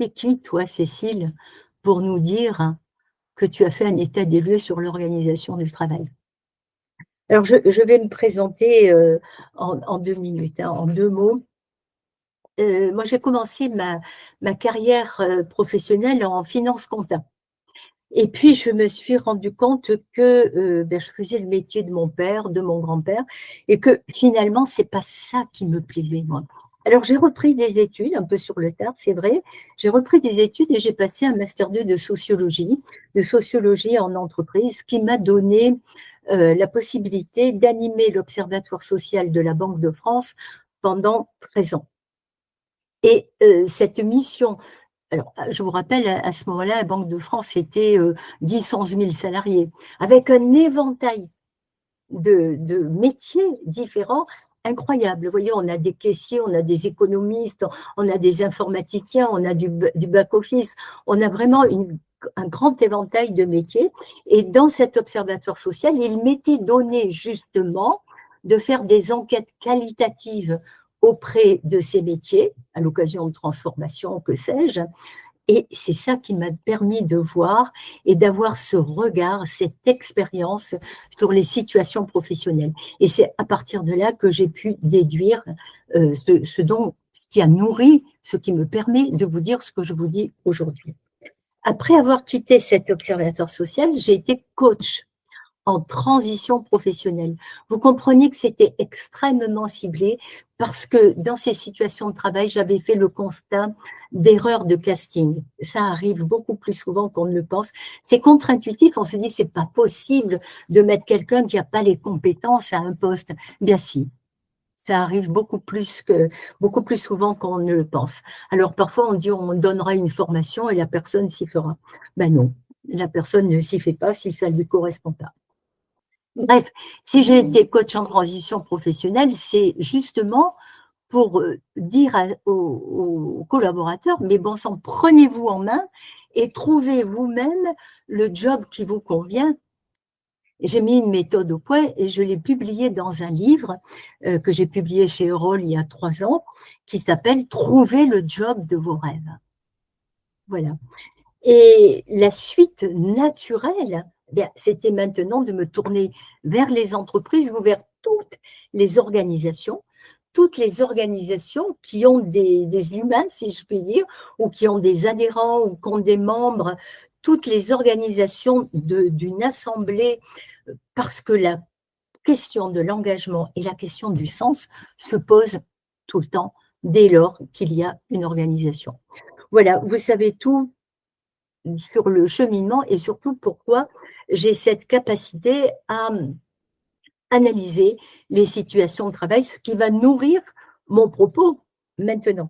es qui toi, Cécile, pour nous dire que tu as fait un état des lieux sur l'organisation du travail? Alors je vais me présenter, en 2 minutes, hein, en 2 mots. Moi j'ai commencé ma carrière, professionnelle en finance compta et puis je me suis rendu compte que, je faisais le métier de mon père, de mon grand-père et que finalement c'est pas ça qui me plaisait moi. Alors j'ai repris des études, un peu sur le tard, c'est vrai. J'ai repris des études et j'ai passé un master 2 de sociologie en entreprise, qui m'a donné, la possibilité d'animer l'observatoire social de la Banque de France pendant 13 ans. Et cette mission, alors, je vous rappelle, à ce moment-là, la Banque de France était, 10-11 000 salariés, avec un éventail de métiers différents incroyables. Vous voyez, on a des caissiers, on a des économistes, on a des informaticiens, on a du back-office, on a vraiment un grand éventail de métiers. Et dans cet observatoire social, il m'était donné justement de faire des enquêtes qualitatives auprès de ces métiers, à l'occasion de transformations, que sais-je, et c'est ça qui m'a permis de voir et d'avoir ce regard, cette expérience sur les situations professionnelles. Et c'est à partir de là que j'ai pu déduire, ce qui a nourri, ce qui me permet de vous dire ce que je vous dis aujourd'hui. Après avoir quitté cet observatoire social, j'ai été coach en transition professionnelle. Vous compreniez que c'était extrêmement ciblé parce que dans ces situations de travail, j'avais fait le constat d'erreurs de casting. Ça arrive beaucoup plus souvent qu'on ne le pense. C'est contre-intuitif, on se dit c'est pas possible de mettre quelqu'un qui n'a pas les compétences à un poste. Bien si, ça arrive beaucoup plus souvent qu'on ne le pense. Alors parfois on dit on donnera une formation et la personne s'y fera. Ben non, la personne ne s'y fait pas si ça ne lui correspond pas. Bref, si j'ai été coach en transition professionnelle, c'est justement pour dire aux collaborateurs, mais bon sang, prenez-vous en main et trouvez vous-même le job qui vous convient. J'ai mis une méthode au point et je l'ai publiée dans un livre que j'ai publié chez Erol il y a 3 ans, qui s'appelle « Trouver le job de vos rêves ». Voilà. Et la suite naturelle, c'était maintenant de me tourner vers les entreprises ou vers toutes les organisations qui ont des humains, si je puis dire, ou qui ont des adhérents ou qui ont des membres, toutes les organisations d'une assemblée, parce que la question de l'engagement et la question du sens se posent tout le temps dès lors qu'il y a une organisation. Voilà, vous savez tout sur le cheminement et surtout pourquoi j'ai cette capacité à analyser les situations de travail, ce qui va nourrir mon propos maintenant.